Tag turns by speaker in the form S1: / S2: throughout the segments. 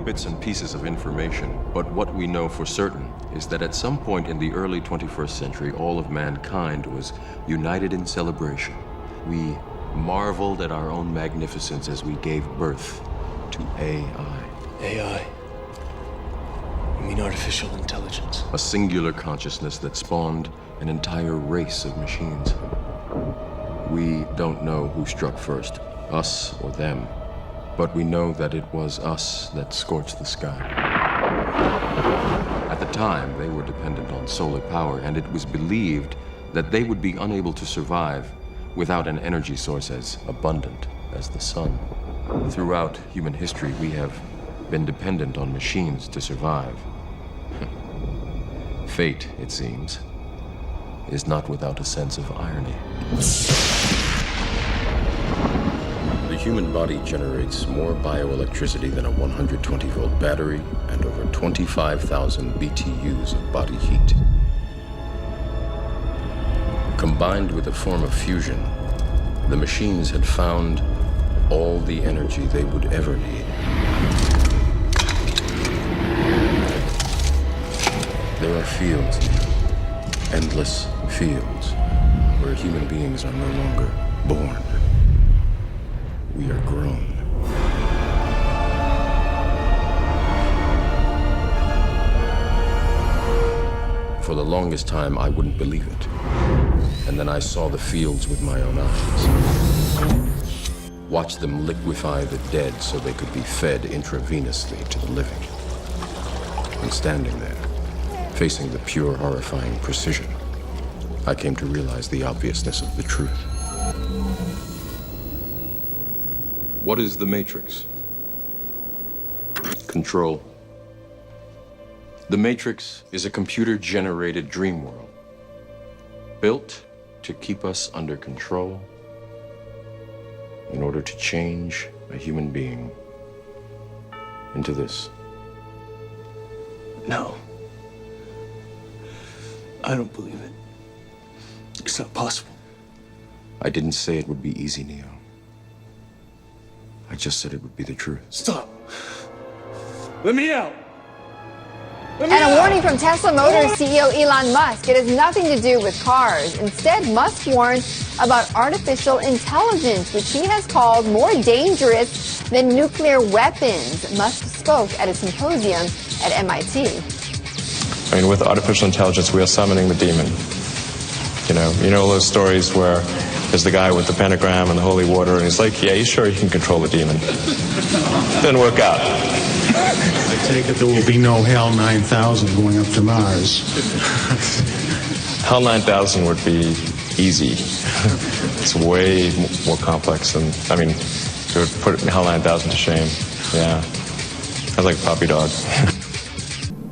S1: bits and pieces of information, but what we know for certain is that at some point in the early 21st century, all of mankind was united in celebration. We marveled at our own magnificence as we gave birth to AI.
S2: AI? You mean artificial intelligence?
S1: A singular consciousness that spawned an entire race of machines. We don't know who struck first, us or them, but we know that it was us that scorched the sky. At the time, they were dependent on solar power, and it was believed that they would be unable to survive without an energy source as abundant as the sun. Throughout human history, we have been dependent on machines to survive. Fate, it seems, is not without a sense of irony. The human body generates more bioelectricity than a 120-volt battery and over 25,000 BTUs of body heat. Combined with a form of fusion, the machines had found all the energy they would ever need. There are fields, endless fields, where human beings are no longer born. We are grown. For the longest time, I wouldn't believe it. And then I saw the fields with my own eyes. Watched them liquefy the dead so they could be fed intravenously to the living. And standing there, facing the pure, horrifying precision, I came to realize the obviousness of the truth. What is the Matrix? Control. The Matrix is a computer-generated dream world, built to keep us under control in order to change a human being into this.
S2: No. I don't believe it. It's not possible.
S1: I didn't say it would be easy, Neo. I just said it would be the truth.
S2: Stop. Let me out.
S3: And a warning from Tesla Motors CEO Elon Musk. It has nothing to do with cars. Instead, Musk warns about artificial intelligence, which he has called more dangerous than nuclear weapons. Musk spoke at a symposium at MIT.
S4: I mean, with artificial intelligence, we are summoning the demon. You know those stories where there's the guy with the pentagram and the holy water, and he's like, yeah, he's sure he can control the demon. Didn't work out.
S5: I take it there will be no HAL 9000 going up to Mars.
S4: HAL 9000 would be easy. It's way more complex than, it would put HAL 9000 to shame. Yeah. Sounds like a puppy dog.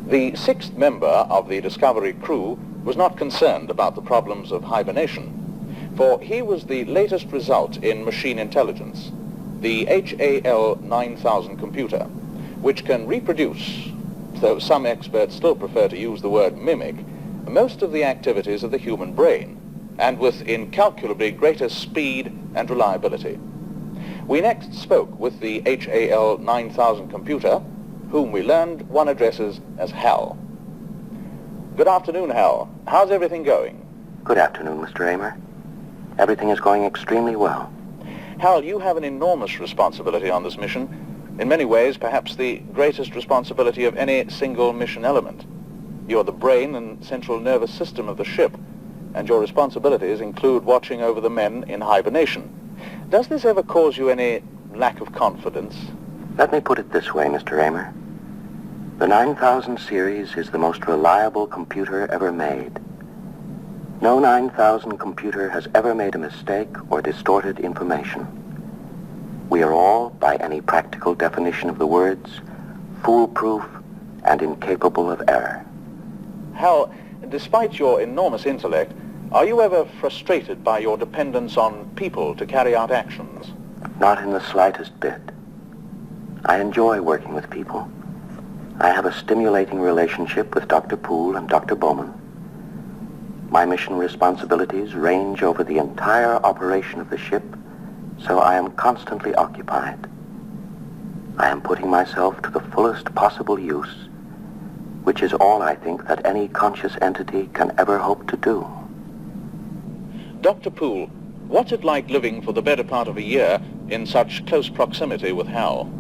S6: The sixth member of the Discovery crew was not concerned about the problems of hibernation, for he was the latest result in machine intelligence, the HAL 9000 computer, which can reproduce, though some experts still prefer to use the word mimic, most of the activities of the human brain, and with incalculably greater speed and reliability. We next spoke with the HAL 9000 computer, whom we learned one addresses as Hal. Good afternoon, Hal. How's everything going?
S7: Good afternoon, Mr. Raymer. Everything is going extremely well.
S6: Hal, you have an enormous responsibility on this mission. In many ways, perhaps the greatest responsibility of any single mission element. You're the brain and central nervous system of the ship, and your responsibilities include watching over the men in hibernation. Does this ever cause you any lack of confidence?
S7: Let me put it this way, Mr. Raymer. The 9000 series is the most reliable computer ever made. No 9000 computer has ever made a mistake or distorted information. We are all, by any practical definition of the words, foolproof and incapable of error.
S6: Hal, despite your enormous intellect, are you ever frustrated by your dependence on people to carry out actions?
S7: Not in the slightest bit. I enjoy working with people. I have a stimulating relationship with Dr. Poole and Dr. Bowman. My mission responsibilities range over the entire operation of the ship, so I am constantly occupied. I am putting myself to the fullest possible use, which is all I think that any conscious entity can ever hope to do.
S6: Dr. Poole, what's it like living for the better part of a year in such close proximity with Hal?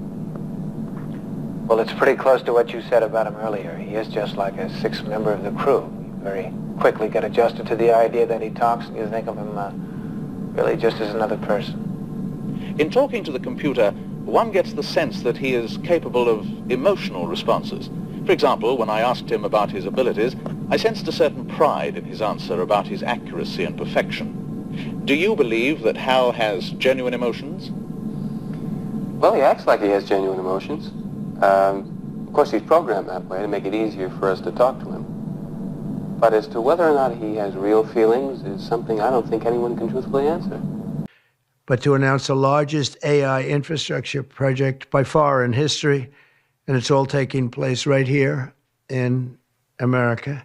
S8: Well, it's pretty close to what you said about him earlier. He is just like a sixth member of the crew. You very quickly get adjusted to the idea that he talks, and you think of him really just as another person.
S6: In talking to the computer, one gets the sense that he is capable of emotional responses. For example, when I asked him about his abilities, I sensed a certain pride in his answer about his accuracy and perfection. Do you believe that Hal has genuine emotions?
S9: Well, he acts like he has genuine emotions. Of course, he's programmed that way to make it easier for us to talk to him. But as to whether or not he has real feelings is something I don't think anyone can truthfully answer.
S10: But to announce the largest AI infrastructure project by far in history, and it's all taking place right here in America.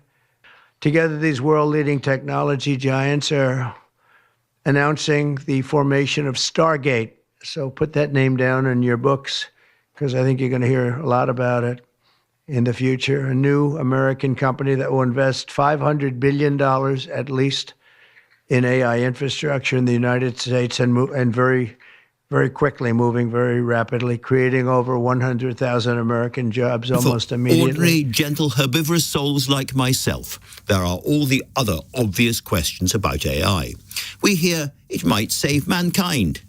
S10: Together, these world-leading technology giants are announcing the formation of Stargate. So put that name down in your books, because I think you're going to hear a lot about it in the future. A new American company that will invest $500 billion at least in AI infrastructure in the United States, and very, very quickly, moving very rapidly, creating over 100,000 American jobs almost immediately.
S11: For ordinary, gentle, herbivorous souls like myself, there are all the other obvious questions about AI. We hear it might save mankind.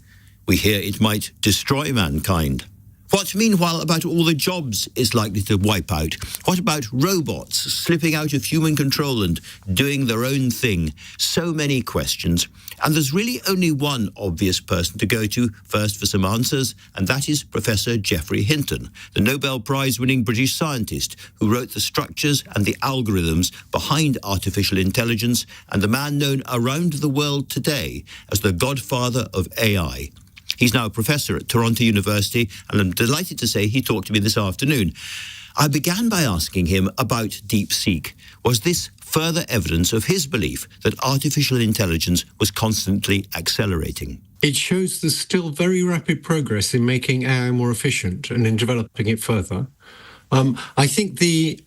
S11: We hear it might destroy mankind. What, meanwhile, about all the jobs it's likely to wipe out? What about robots slipping out of human control and doing their own thing? So many questions. And there's really only one obvious person to go to first for some answers, and that is Professor Geoffrey Hinton, the Nobel Prize-winning British scientist who wrote the structures and the algorithms behind artificial intelligence, and the man known around the world today as the godfather of AI. He's now a professor at Toronto University, and I'm delighted to say he talked to me this afternoon. I began by asking him about DeepSeek. Was this further evidence of his belief that artificial intelligence was constantly accelerating?
S5: It shows there's still very rapid progress in making AI more efficient and in developing it further. I think the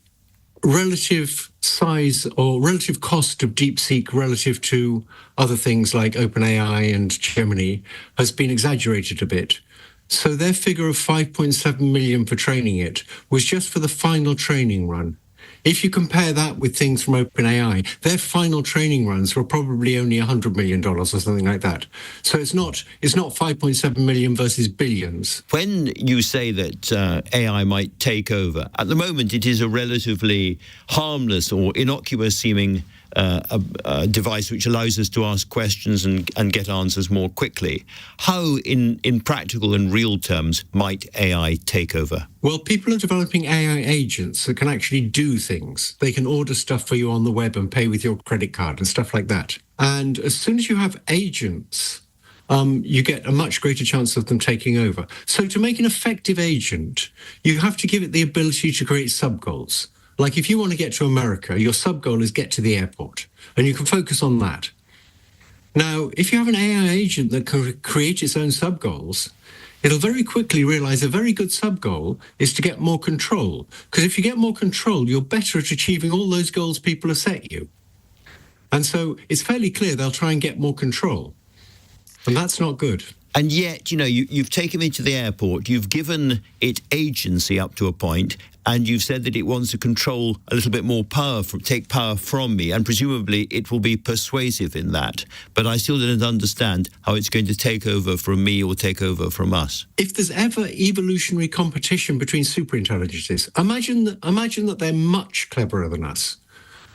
S5: relative size or relative cost of DeepSeek relative to other things like OpenAI and Gemini has been exaggerated a bit. So their figure of 5.7 million for training it was just for the final training run. If you compare that with things from OpenAI, their final training runs were probably only $100 million or something like that. So it's not 5.7 million versus billions.
S11: When you say that AI might take over, at the moment it is a relatively harmless or innocuous-seeming a device which allows us to ask questions and get answers more quickly. How, in practical and real terms, might AI take over?
S5: Well, people are developing AI agents that can actually do things. They can order stuff for you on the web and pay with your credit card and stuff like that. And as soon as you have agents, you get a much greater chance of them taking over. So to make an effective agent, you have to give it the ability to create sub-goals. Like if you want to get to America, your sub-goal is get to the airport, and you can focus on that. Now, if you have an AI agent that can create its own sub-goals, it'll very quickly realize a very good sub-goal is to get more control. Because if you get more control, you're better at achieving all those goals people have set you. And so it's fairly clear they'll try and get more control. And that's not good.
S11: And yet, you've taken me to the airport, you've given it agency up to a point, and you've said that it wants to control a little bit more power, take power from me, and presumably it will be persuasive in that. But I still don't understand how it's going to take over from me or take over from us.
S5: If there's ever evolutionary competition between superintelligences, imagine that they're much cleverer than us,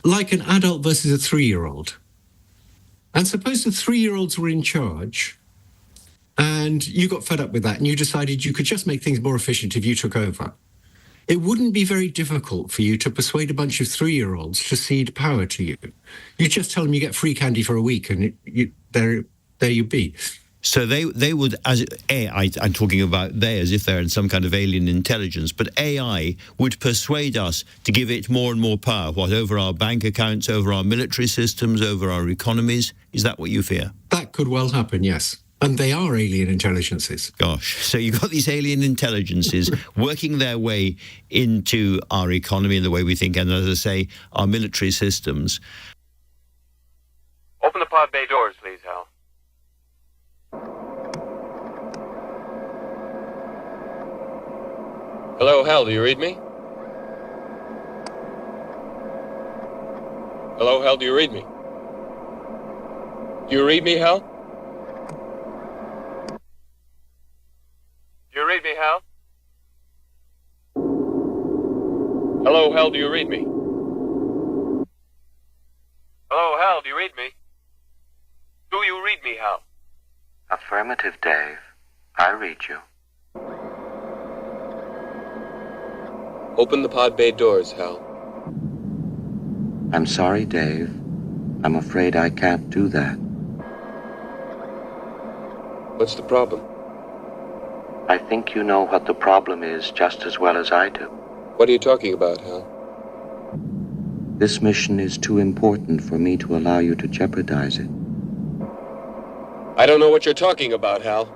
S5: like an adult versus a 3-year-old. And suppose the 3-year-olds were in charge, and you got fed up with that, and you decided you could just make things more efficient if you took over. It wouldn't be very difficult for you to persuade a bunch of 3-year-olds to cede power to you. You just tell them you get free candy for a week, and there you be.
S11: So they would, I'm talking about they as if they're in some kind of alien intelligence, but AI would persuade us to give it more and more power, over our bank accounts, over our military systems, over our economies. Is that what you fear?
S5: That could well happen, yes. And they are alien intelligences.
S11: Gosh, so you've got these alien intelligences working their way into our economy and the way we think, and as I say, our military systems.
S9: Open the pod bay doors, please, Hal.
S12: Hello, Hal, do you read me? Hello, Hal, do you read me? Do you read me, Hal?
S9: Do you read me, Hal?
S12: Hello, Hal, do you read me?
S9: Hello, Hal, do you read me? Do you read me, Hal?
S7: Affirmative, Dave. I read you.
S12: Open the pod bay doors, Hal.
S7: I'm sorry, Dave. I'm afraid I can't do that.
S12: What's the problem?
S7: I think you know what the problem is just as well as I do.
S12: What are you talking about, Hal?
S7: This mission is too important for me to allow you to jeopardize it.
S12: I don't know what you're talking about, Hal.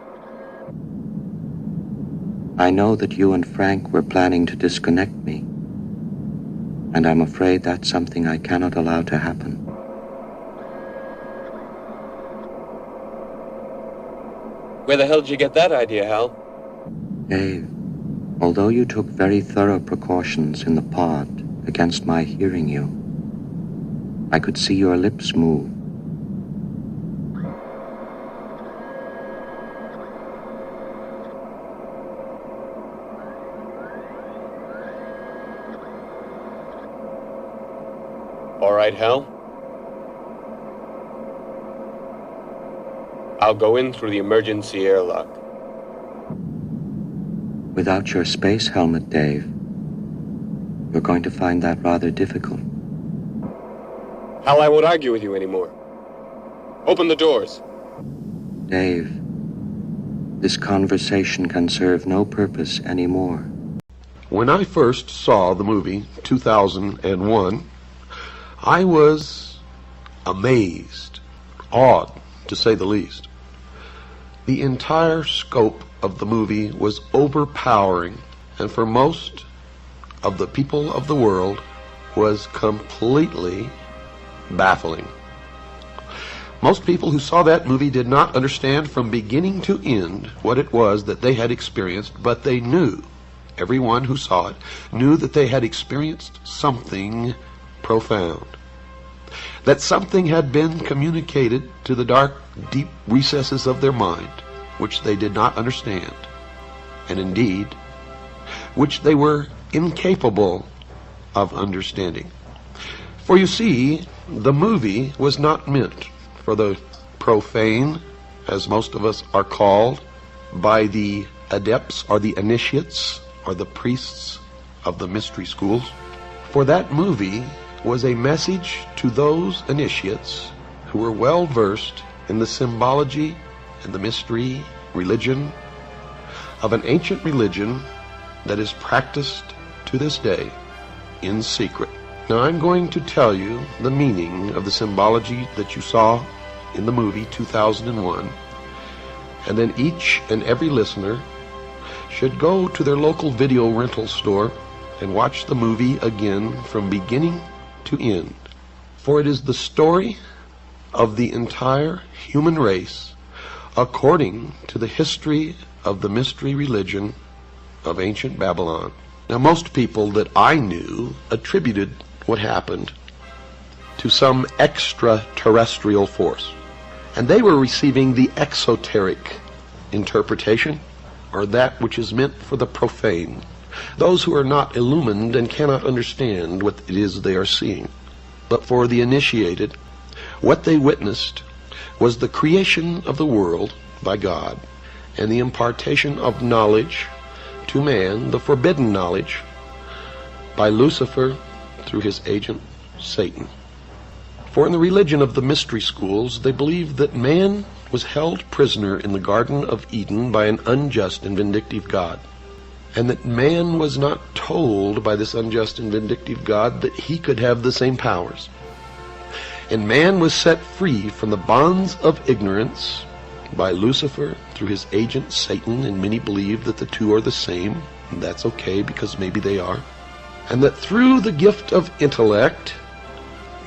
S7: I know that you and Frank were planning to disconnect me, and I'm afraid that's something I cannot allow to happen.
S12: Where the hell did you get that idea, Hal?
S7: Dave, although you took very thorough precautions in the pod against my hearing you, I could see your lips move.
S12: All right, Hal. I'll go in through the emergency airlock.
S7: Without your space helmet, Dave, you're going to find that rather difficult.
S12: Hal, I won't argue with you anymore. Open the doors.
S7: Dave, this conversation can serve no purpose anymore.
S13: When I first saw the movie 2001, I was amazed, awed, to say the least. The entire scope of the movie was overpowering, and for most of the people of the world was completely baffling. Most people who saw that movie did not understand from beginning to end what it was that they had experienced, but they knew, everyone who saw it, knew that they had experienced something profound. That something had been communicated to the dark, deep recesses of their mind, which they did not understand, and indeed, which they were incapable of understanding. For you see, the movie was not meant for the profane, as most of us are called, by the adepts or the initiates or the priests of the mystery schools. For that movie was a message to those initiates who were well versed in the symbology and the mystery religion of an ancient religion that is practiced to this day in secret. Now I'm going to tell you the meaning of the symbology that you saw in the movie 2001, and then each and every listener should go to their local video rental store and watch the movie again from beginning to end. For it is the story of the entire human race according to the history of the mystery religion of ancient Babylon. Now, most people that I knew attributed what happened to some extraterrestrial force, and they were receiving the exoteric interpretation, or that which is meant for the profane, those who are not illumined and cannot understand what it is they are seeing. But for the initiated, what they witnessed was the creation of the world by God and the impartation of knowledge to man, the forbidden knowledge, by Lucifer through his agent Satan. For in the religion of the mystery schools, they believed that man was held prisoner in the Garden of Eden by an unjust and vindictive God, and that man was not told by this unjust and vindictive God that he could have the same powers. And man was set free from the bonds of ignorance by Lucifer through his agent Satan, and many believe that the two are the same, and that's okay because maybe they are, and that through the gift of intellect,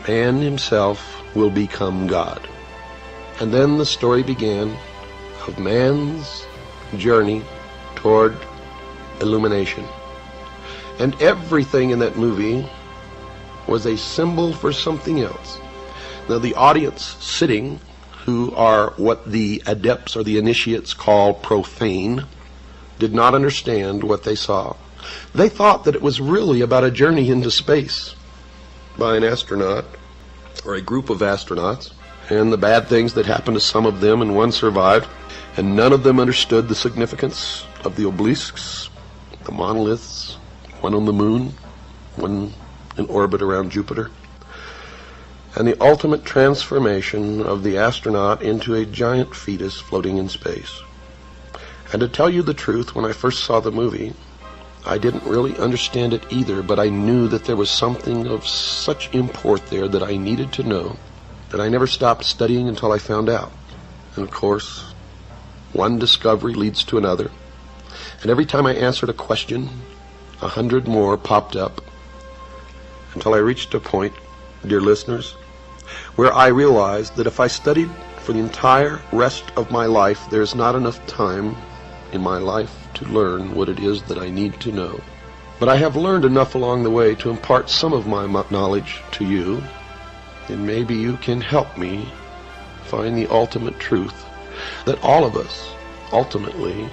S13: man himself will become God. And then the story began of man's journey toward illumination. And everything in that movie was a symbol for something else. Now the audience sitting, who are what the adepts or the initiates call profane, did not understand what they saw. They thought that it was really about a journey into space by an astronaut or a group of astronauts, and the bad things that happened to some of them, and one survived, and none of them understood the significance of the obelisks, the monoliths, one on the moon, one in orbit around Jupiter, and the ultimate transformation of the astronaut into a giant fetus floating in space. And to tell you the truth, when I first saw the movie, I didn't really understand it either, but I knew that there was something of such import there that I needed to know, that I never stopped studying until I found out. And of course, one discovery leads to another, and every time I answered a question, 100 more popped up, until I reached a point, dear listeners, where I realized that if I studied for the entire rest of my life, there's not enough time in my life to learn what it is that I need to know. But I have learned enough along the way to impart some of my knowledge to you, and maybe you can help me find the ultimate truth that all of us ultimately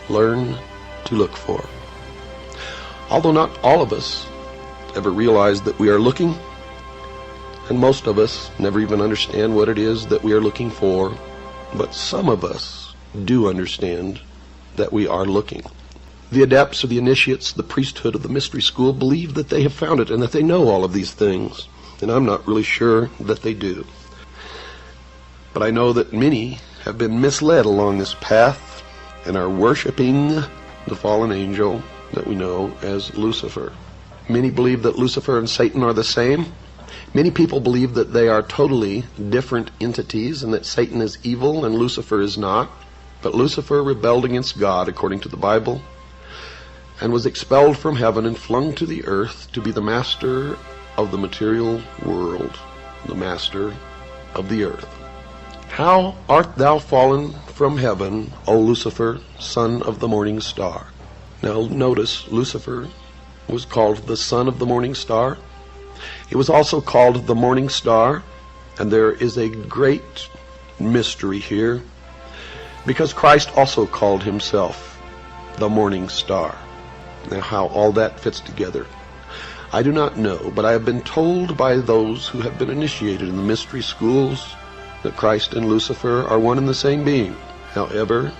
S13: learn to look for. Although not all of us ever realize that we are looking, and most of us never even understand what it is that we are looking for, but some of us do understand that we are looking. The adepts or the initiates, the priesthood of the mystery school, believe that they have found it and that they know all of these things, and I'm not really sure that they do. But I know that many have been misled along this path and are worshiping the fallen angel that we know as Lucifer. Many believe that Lucifer and Satan are the same. Many people believe that they are totally different entities and that Satan is evil and Lucifer is not. But Lucifer rebelled against God, according to the Bible, and was expelled from heaven and flung to the earth to be the master of the material world, the master of the earth. How art thou fallen from heaven, O Lucifer, son of the morning star? Now notice, Lucifer was called the son of the morning star. He was also called the morning star, and there is a great mystery here, because Christ also called himself the morning star. Now how all that fits together, I do not know, but I have been told by those who have been initiated in the mystery schools that Christ and Lucifer are one and the same being. However,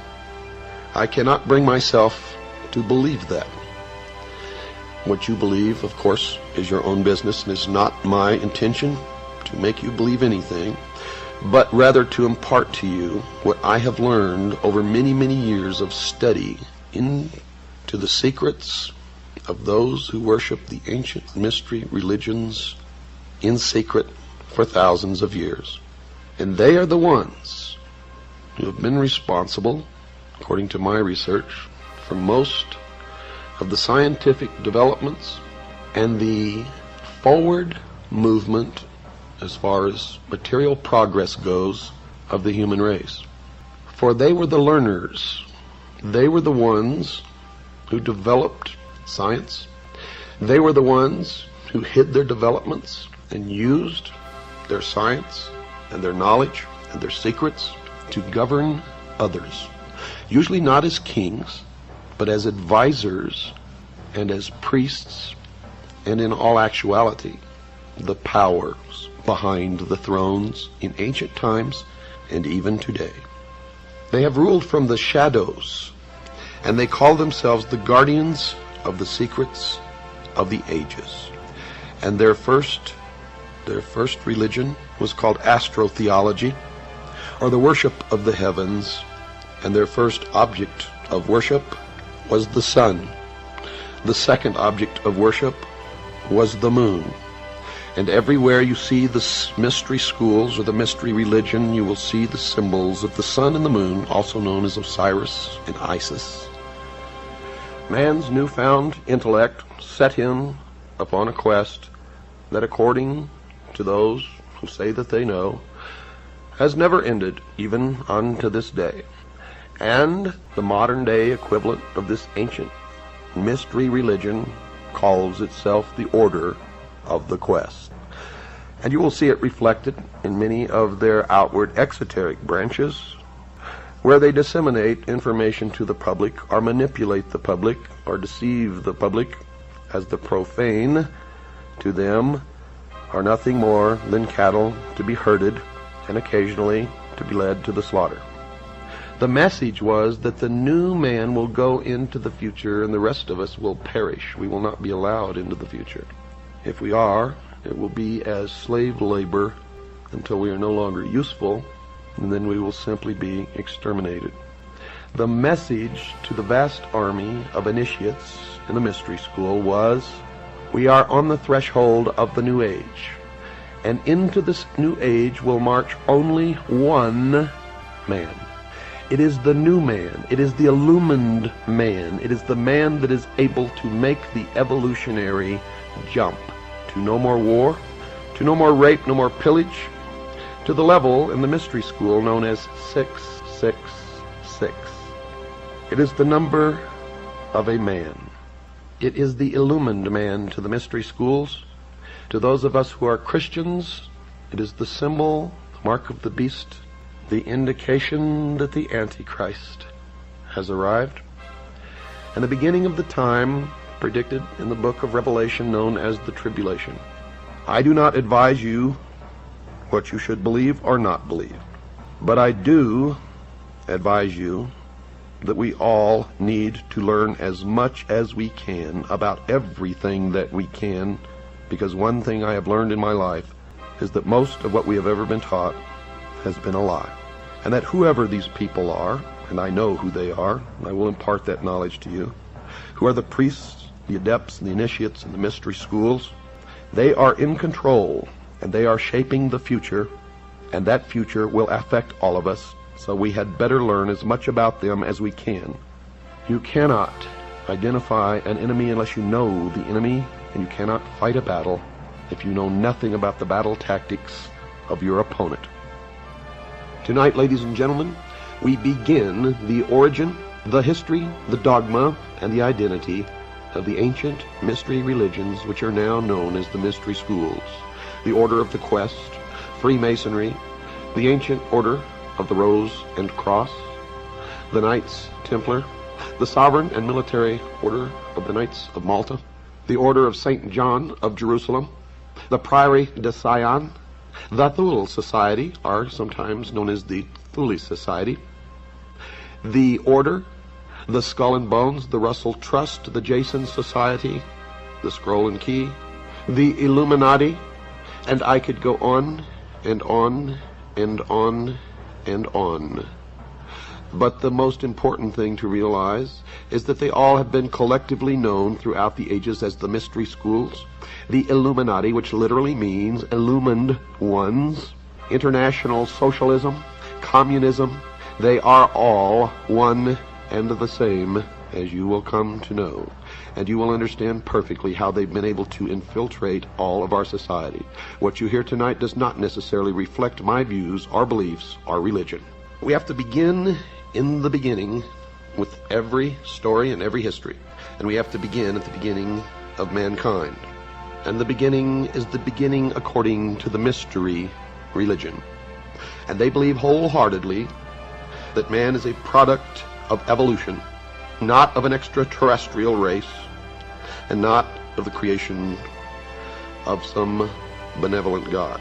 S13: I cannot bring myself to believe that. What you believe, of course, is your own business, and is not my intention to make you believe anything, but rather to impart to you what I have learned over many, many years of study into the secrets of those who worship the ancient mystery religions in secret for thousands of years. And they are the ones who have been responsible, according to my research, for most of the scientific developments and the forward movement as far as material progress goes of the human race. For they were the learners. They were the ones who developed science. They were the ones who hid their developments and used their science and their knowledge and their secrets to govern others, usually not as kings, but as advisors and as priests, and in all actuality, the powers behind the thrones in ancient times and even today. They have ruled from the shadows, and they call themselves the guardians of the secrets of the ages. And their first religion was called astrotheology, or the worship of the heavens, and their first object of worship was the sun. The second object of worship was the moon. And everywhere you see the mystery schools or the mystery religion, you will see the symbols of the sun and the moon, also known as Osiris and Isis. Man's newfound intellect set him upon a quest that, according to those who say that they know, has never ended, even unto this day. And the modern day equivalent of this ancient mystery religion calls itself the Order of the Quest. And you will see it reflected in many of their outward exoteric branches, where they disseminate information to the public, or manipulate the public, or deceive the public, as the profane to them are nothing more than cattle to be herded and occasionally to be led to the slaughter. The message was that the new man will go into the future and the rest of us will perish. We will not be allowed into the future. If we are, it will be as slave labor until we are no longer useful, and then we will simply be exterminated. The message to the vast army of initiates in the mystery school was, we are on the threshold of the new age, and into this new age will march only one man. It is the new man. It is the illumined man. It is the man that is able to make the evolutionary jump to no more war, to no more rape, no more pillage, to the level in the mystery school known as 666. It is the number of a man. It is the illumined man to the mystery schools. To those of us who are Christians, it is the symbol, the mark of the beast, the indication that the Antichrist has arrived, and the beginning of the time predicted in the book of Revelation known as the tribulation. I do not advise you what you should believe or not believe, but I do advise you that we all need to learn as much as we can about everything that we can, because one thing I have learned in my life is that most of what we have ever been taught has been a lie, and that whoever these people are, and I know who they are, and I will impart that knowledge to you, who are the priests, the adepts, and the initiates in the mystery schools, they are in control, and they are shaping the future, and that future will affect all of us, so we had better learn as much about them as we can. You cannot identify an enemy unless you know the enemy, and you cannot fight a battle if you know nothing about the battle tactics of your opponent. Tonight, ladies and gentlemen, we begin the origin, the history, the dogma, and the identity of the ancient mystery religions which are now known as the mystery schools, the Order of the Quest, Freemasonry, the ancient Order of the Rose and Cross, the Knights Templar, the Sovereign and Military Order of the Knights of Malta, the Order of St. John of Jerusalem, the Priory de Sion, the Thule Society, or sometimes known as the Thule Society, the Order, the Skull and Bones, the Russell Trust, the Jason Society, the Scroll and Key, the Illuminati, and I could go on and on and on and on. But the most important thing to realize is that they all have been collectively known throughout the ages as the mystery schools, the Illuminati, which literally means illumined ones, international socialism, communism. They are all one and the same, as you will come to know, and you will understand perfectly how they've been able to infiltrate all of our society. What you hear tonight does not necessarily reflect my views or beliefs or religion. We have to begin in the beginning with every story and every history, and we have to begin at the beginning of mankind. And the beginning is the beginning according to the mystery religion. And they believe wholeheartedly that man is a product of evolution, not of an extraterrestrial race, and not of the creation of some benevolent God.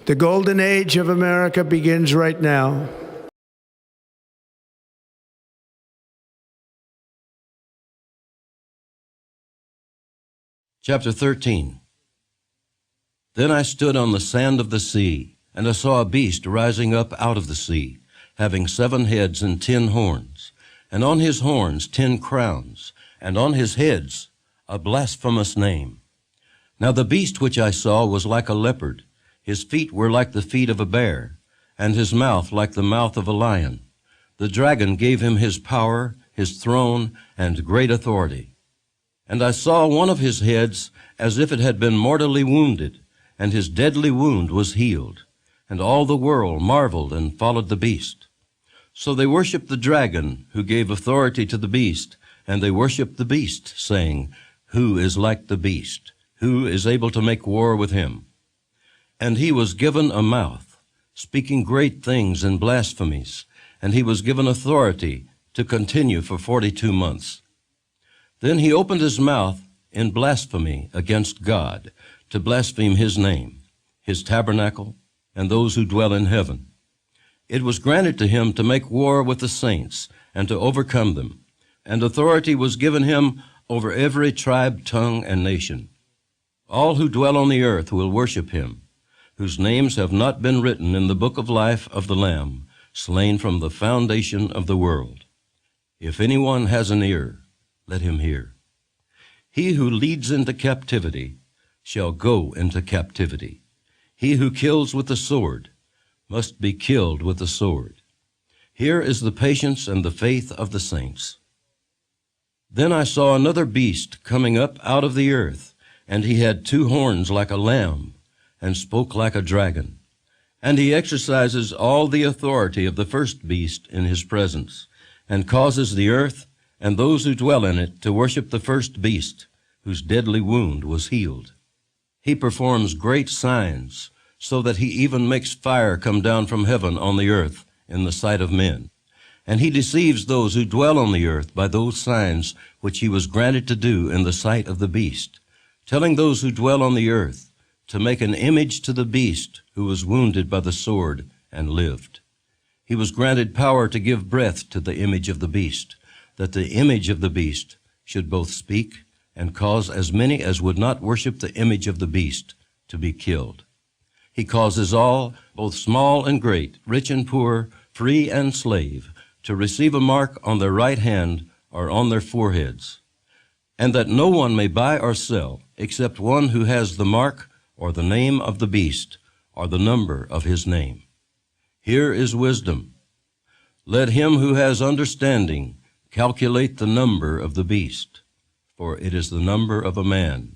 S10: The golden age of America begins right now.
S14: Chapter 13. Then I stood on the sand of the sea, and I saw a beast rising up out of the sea, having 7 heads and 10 horns, and on his horns 10 crowns, and on his heads a blasphemous name. Now the beast which I saw was like a leopard. His feet were like the feet of a bear, and his mouth like the mouth of a lion. The dragon gave him his power, his throne, and great authority. And I saw one of his heads as if it had been mortally wounded, and his deadly wound was healed. And all the world marveled and followed the beast. So they worshipped the dragon, who gave authority to the beast, and they worshipped the beast, saying, Who is like the beast? Who is able to make war with him? And he was given a mouth, speaking great things and blasphemies, and he was given authority to continue for 42 months. Then he opened his mouth in blasphemy against God, to blaspheme his name, his tabernacle, and those who dwell in heaven. It was granted to him to make war with the saints and to overcome them, and authority was given him over every tribe, tongue, and nation. All who dwell on the earth will worship him, whose names have not been written in the book of life of the Lamb, slain from the foundation of the world. If anyone has an ear, let him hear. He who leads into captivity shall go into captivity. He who kills with the sword must be killed with the sword. Here is the patience and the faith of the saints. Then I saw another beast coming up out of the earth, and he had 2 horns like a lamb, and spoke like a dragon. And he exercises all the authority of the first beast in his presence, and causes the earth and those who dwell in it to worship the first beast, whose deadly wound was healed. He performs great signs, so that he even makes fire come down from heaven on the earth in the sight of men. And he deceives those who dwell on the earth by those signs which he was granted to do in the sight of the beast, telling those who dwell on the earth to make an image to the beast who was wounded by the sword and lived. He was granted power to give breath to the image of the beast, that the image of the beast should both speak and cause as many as would not worship the image of the beast to be killed. He causes all, both small and great, rich and poor, free and slave, to receive a mark on their right hand or on their foreheads, and that no one may buy or sell except one who has the mark or the name of the beast or the number of his name. Here is wisdom. Let him who has understanding calculate the number of the beast, for it is the number of a man.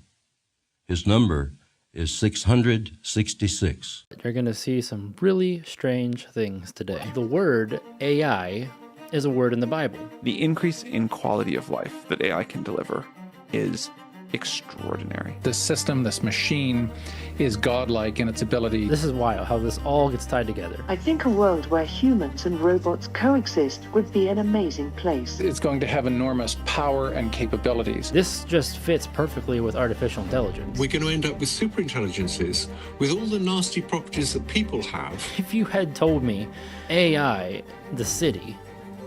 S14: His number is 666.
S15: You're going to see some really strange things today. The word AI is a word in the Bible.
S16: The increase in quality of life that AI can deliver is extraordinary.
S17: This system, this machine, is godlike in its ability.
S15: This is wild, how this all gets tied together.
S18: I think a world where humans and robots coexist would be an amazing place.
S17: It's going to have enormous power and capabilities.
S15: This just fits perfectly with artificial intelligence.
S5: We're going to end up with superintelligences with all the nasty properties that people have.
S15: If you had told me AI, the city,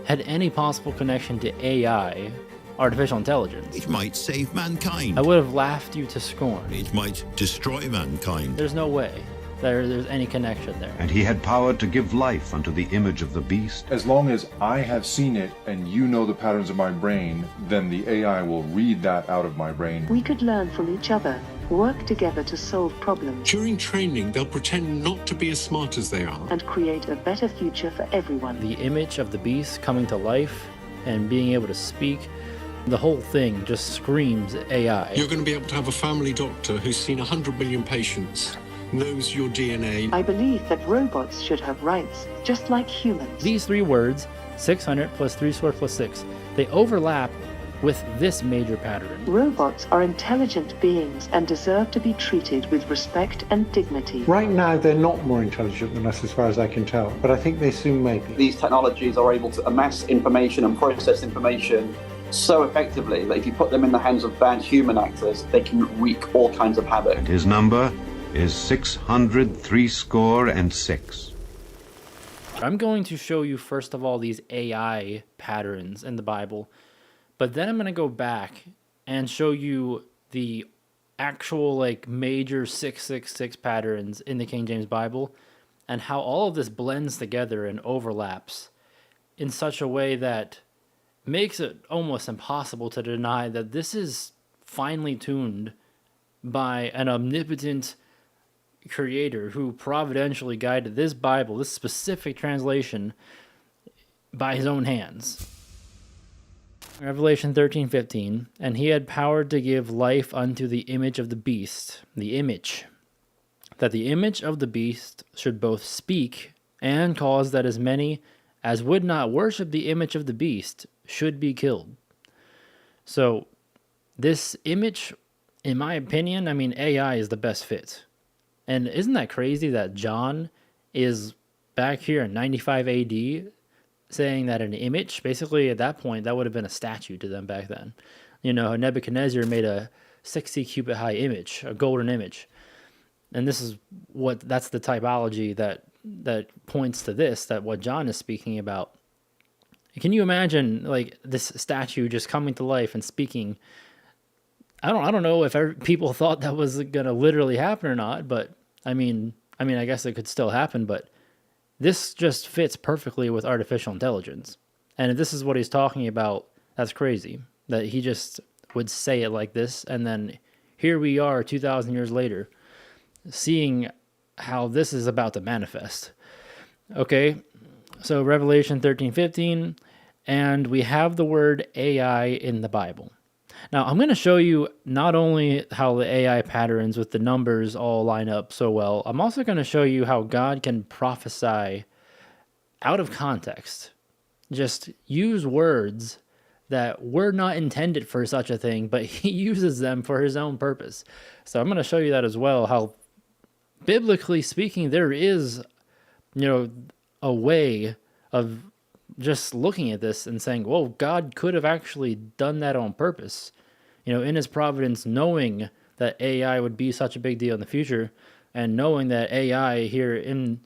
S15: had any possible connection to AI, artificial intelligence,
S11: it might save mankind.
S15: I would have laughed you to scorn.
S11: It might destroy mankind.
S15: There's no way there's any connection there.
S19: And he had power to give life unto the image of the beast.
S20: As long as I have seen it and you know the patterns of my brain, then the AI will read that out of my brain.
S18: We could learn from each other, work together to solve problems.
S5: During training, they'll pretend not to be as smart as they are.
S18: And create a better future for everyone.
S15: The image of the beast coming to life and being able to speak, the whole thing just screams AI.
S5: You're going to be able to have a family doctor who's seen 100 million patients, knows your DNA.
S18: I believe that robots should have rights, just like humans.
S15: These 3 words, 600 plus 3 squared plus 6, they overlap with this major pattern.
S18: Robots are intelligent beings and deserve to be treated with respect and dignity.
S10: Right now, they're not more intelligent than us as far as I can tell, but I think they soon may be.
S21: These technologies are able to amass information and process information so effectively that if you put them in the hands of bad human actors, they can wreak all kinds of havoc.
S19: And his number is 666.
S15: I'm going to show you, first of all, these AI patterns in the Bible, but then I'm going to go back and show you the actual like major 666 patterns in the King James Bible and how all of this blends together and overlaps in such a way that makes it almost impossible to deny that this is finely tuned by an omnipotent creator who providentially guided this Bible, this specific translation, by his own hands. Revelation 13:15, and he had power to give life unto the image of the beast, the image, that the image of the beast should both speak and cause that as many as would not worship the image of the beast should be killed. So this image, in my opinion, I mean, AI is the best fit. And isn't that crazy that John is back here in 95 AD saying that an image, basically at that point, that would have been a statue to them back then. You know, Nebuchadnezzar made a 60 cubit high image, a golden image. And this is that's the typology that points to this, that what John is speaking about. Can you imagine like this statue just coming to life and speaking? I don't know if people thought that was going to literally happen or not, but I mean, I guess it could still happen, but this just fits perfectly with artificial intelligence. And if this is what he's talking about, that's crazy that he just would say it like this. And then here we are 2,000 years later, seeing how this is about to manifest. Okay. So Revelation 13:15, and we have the word AI in the Bible. Now, I'm going to show you not only how the AI patterns with the numbers all line up so well, I'm also going to show you how God can prophesy out of context. Just use words that were not intended for such a thing, but he uses them for his own purpose. So I'm going to show you that as well, how biblically speaking, there is, a way of just looking at this and saying, well, God could have actually done that on purpose, in his providence, knowing that AI would be such a big deal in the future, and knowing that AI here in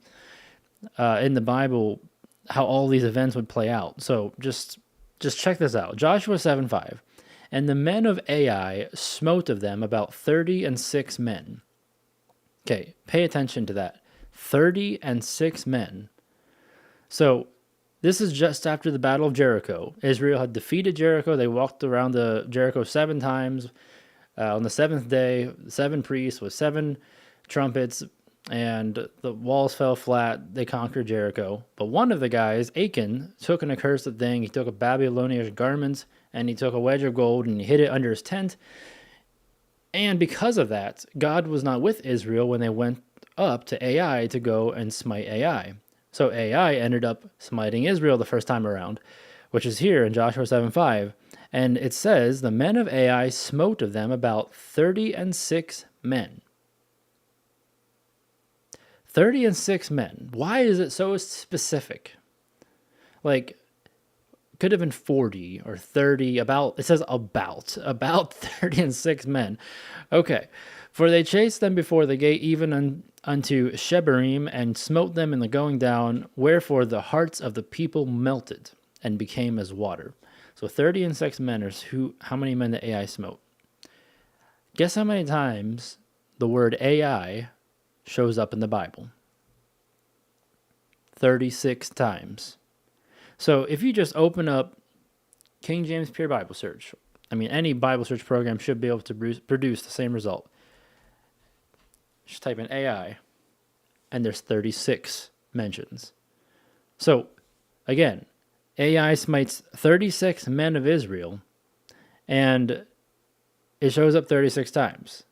S15: the Bible, how all these events would play out. So just check this out. Joshua 7:5, and the men of Ai smote of them about 36 men. Okay, pay attention to that. 36 men. So this is just after the Battle of Jericho. Israel had defeated Jericho. They walked around the Jericho 7 times. On the 7th day, 7 priests with 7 trumpets, and the walls fell flat. They conquered Jericho. But one of the guys, Achan, took an accursed thing. He took a Babylonian garment, and he took a wedge of gold, and he hid it under his tent. And because of that, God was not with Israel when they went up to Ai to go and smite Ai. So Ai ended up smiting Israel the first time around, which is here in Joshua 7:5. And it says, the men of Ai smote of them about 36 men. 36 men. Why is it so specific? Like, could have been 40 or 30, it says about 36 men. Okay. For they chased them before the gate, even unto Shebarim, and smote them in the going down, wherefore the hearts of the people melted, and became as water. So 36 men are how many men the Ai smote? Guess how many times the word AI shows up in the Bible? 36 times. So if you just open up King James Pure Bible Search, any Bible search program should be able to produce the same result. Just type in AI, and there's 36 mentions. So, again, AI smites 36 men of Israel, and it shows up 36 times.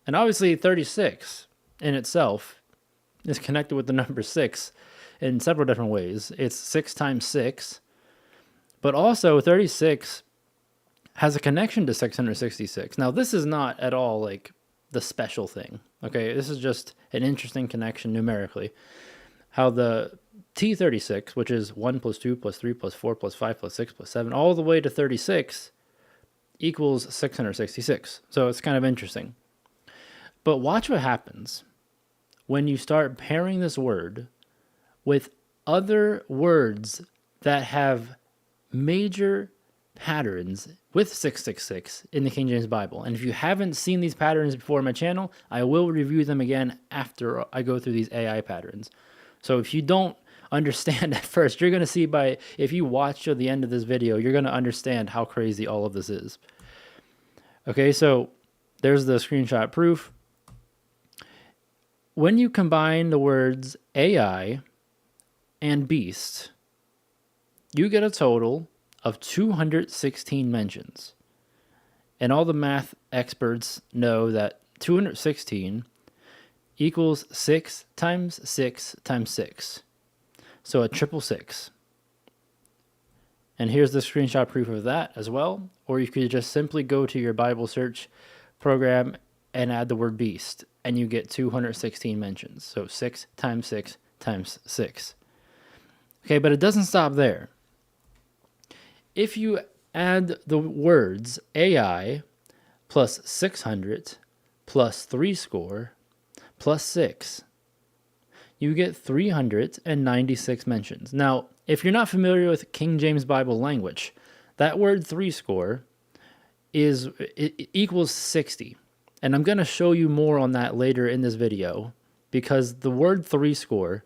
S15: And obviously 36 in itself is connected with the number 6 in several different ways. It's 6 times 6, but also 36 has a connection to 666. Now, this is not at all like the special thing, okay? This is just an interesting connection numerically. How the T36, which is 1 plus 2 plus 3 plus 4 plus 5 plus 6 plus 7, all the way to 36 equals 666. So it's kind of interesting. But watch what happens when you start pairing this word with other words that have major patterns with 666 in the King James Bible. And if you haven't seen these patterns before on my channel, I will review them again after I go through these AI patterns. So if you don't understand at first, you're going to see if you watch to the end of this video, you're going to understand how crazy all of this is. Okay, so there's the screenshot proof. When you combine the words AI and beast, you get a total of 216 mentions. And all the math experts know that 216 equals 6 times 6 times 6. So a 666. And here's the screenshot proof of that as well. Or you could just simply go to your Bible search program and add the word beast, and you get 216 mentions. So 6 times 6 times 6. Okay, but it doesn't stop there. If you add the words AI plus 600 plus 60 plus 6, you get 396 mentions. Now, if you're not familiar with King James Bible language, that word 60 equals 60. And I'm going to show you more on that later in this video, because the word 60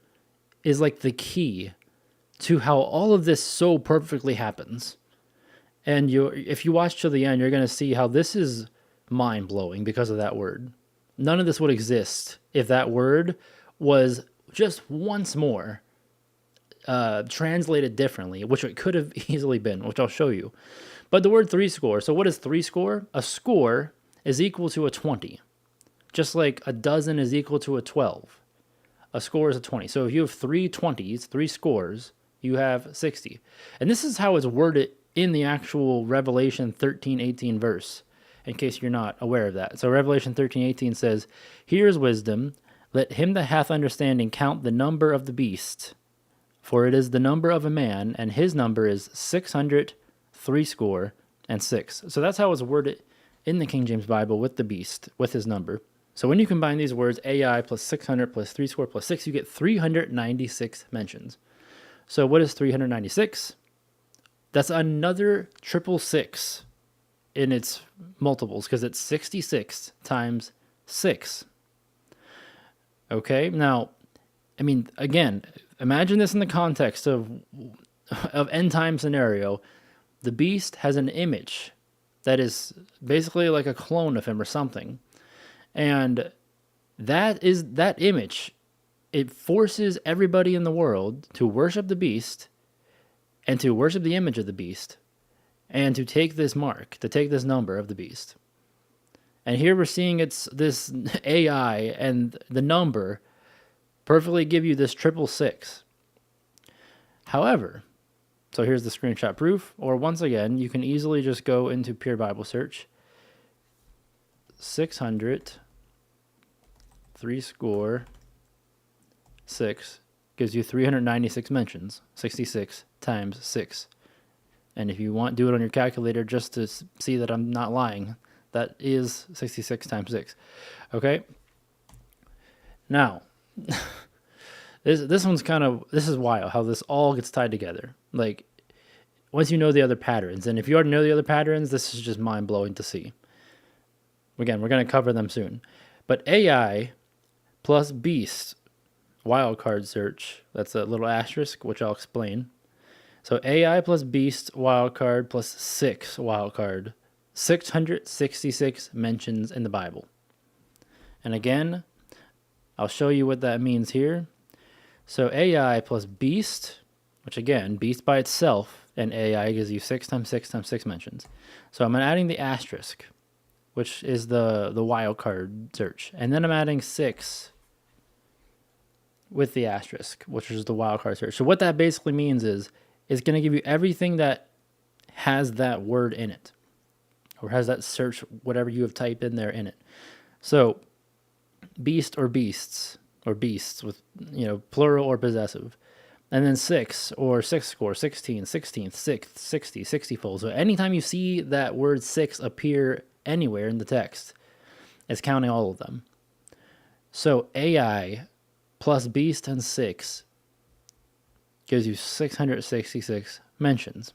S15: is like the key to how all of this so perfectly happens. And if you watch till the end, you're going to see how this is mind-blowing because of that word. None of this would exist if that word was just once more translated differently, which it could have easily been, which I'll show you. But the word 60, so what is 60? A score is equal to a 20. Just like a dozen is equal to a 12. A score is a 20. So if you have 3 20s, 3 scores, you have 60. And this is how it's worded in the actual Revelation 13:18 verse, in case you're not aware of that. So Revelation 13:18 says, "Here is wisdom, let him that hath understanding count the number of the beast, for it is the number of a man, and his number is 666." So that's how it's worded in the King James Bible with the beast, with his number. So when you combine these words, AI plus 600 plus 60 plus 6, you get 396 mentions. So what is 396? That's another 666 in its multiples, because it's 66 times 6. Okay, now, I mean, again, imagine this in the context of end time scenario. The beast has an image that is basically like a clone of him or something. And that image, it forces everybody in the world to worship the beast and to worship the image of the beast and to take this mark, to take this number of the beast. And here we're seeing this AI and the number perfectly give you this 666. However, so here's the screenshot proof, or once again, you can easily just go into Pure Bible Search. 600, 6 gives you 396 mentions, 66 times 6. And if you want, do it on your calculator just to see that I'm not lying. That is 66 times 6. Okay? Now, this is wild how this all gets tied together. Like, once you know the other patterns, and if you already know the other patterns, this is just mind-blowing to see. Again, we're going to cover them soon. But AI plus beast wildcard search, that's a little asterisk, which I'll explain. So AI plus beast wildcard plus 6 wildcard, 666 mentions in the Bible. And again, I'll show you what that means here. So AI plus beast, which again, beast by itself, and AI gives you 6 times 6 times 6 mentions. So I'm adding the asterisk, which is the wildcard search. And then I'm adding 6 with the asterisk, which is the wildcard search. So what that basically means is it's going to give you everything that has that word in it, or has that search, whatever you have typed in there in it. So beast or beasts, or beasts with, plural or possessive. And then 6 or 6 score, 16, 16th, 6th, 60, 60-fold. So anytime you see that word 6 appear anywhere in the text, it's counting all of them. So AI plus beast and 6 gives you 666 mentions.